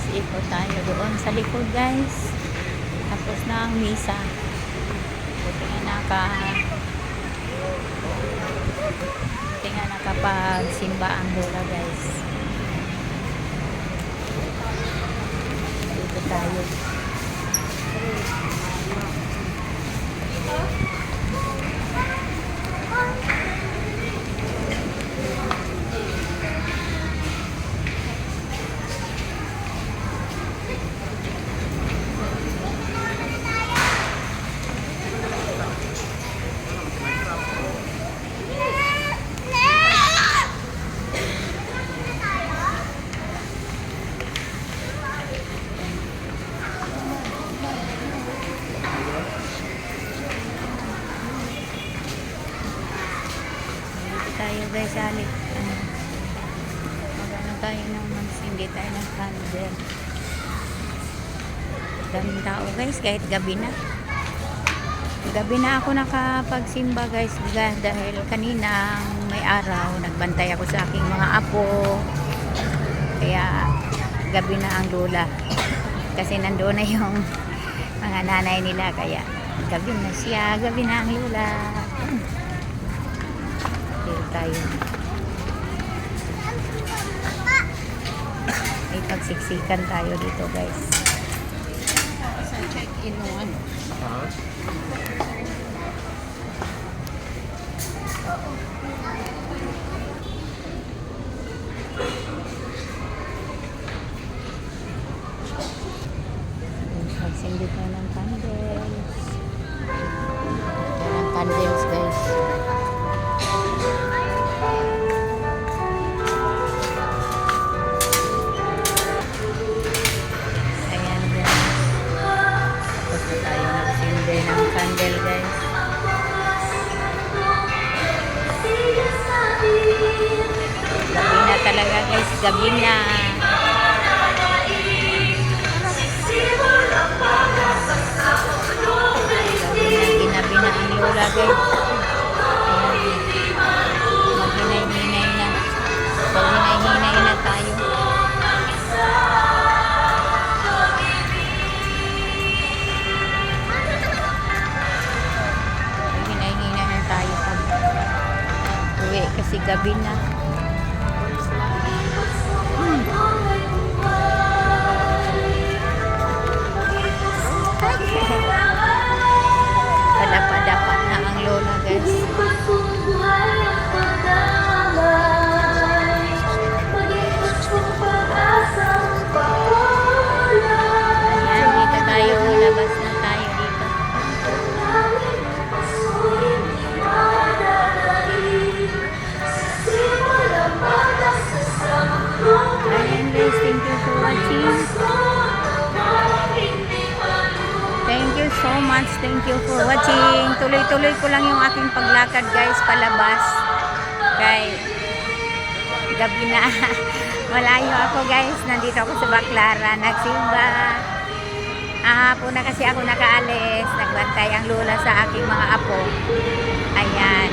ikot tayo doon sa likod guys. Tapos na ang misa. Buti nga nakapagsimba ang lola guys. Dito tayo. Tayo guys, alit magano tayo ng magsindi tayo ng candle. Daming tao guys, kahit gabi na ako nakapagsimba guys, dahil kanina may araw nagbantay ako sa aking mga apo, kaya gabi na ang lola kasi nandoon na yung mga nanay nila, kaya gabi na siya, gabi na ang lola. Tayo ay pagsiksikan tayo dito guys sa check-in mo ano. Magsindi tayo ng candles guys. Candle guys. Gabi na talaga guys, gabi na. Ginabi na ang lola guys. Maghinay-hinay na. Maghinay-hinay na tayo. Kasi gabi na. Padapa-dapa na ang lola guys. Ayan, dito tayo. Labas na tayo dito. Ayan guys, thank you for watching. Thank you so much. Thank you for watching. Tuloy-tuloy ko lang yung aking paglakad guys, palabas. Kay gabi na. Malayo ako guys. Nandito ako sa Baclaran. Nagsimba. Hapon na kasi ako nakaalis. Nagbantay ang lola sa aking mga apo. Ayan.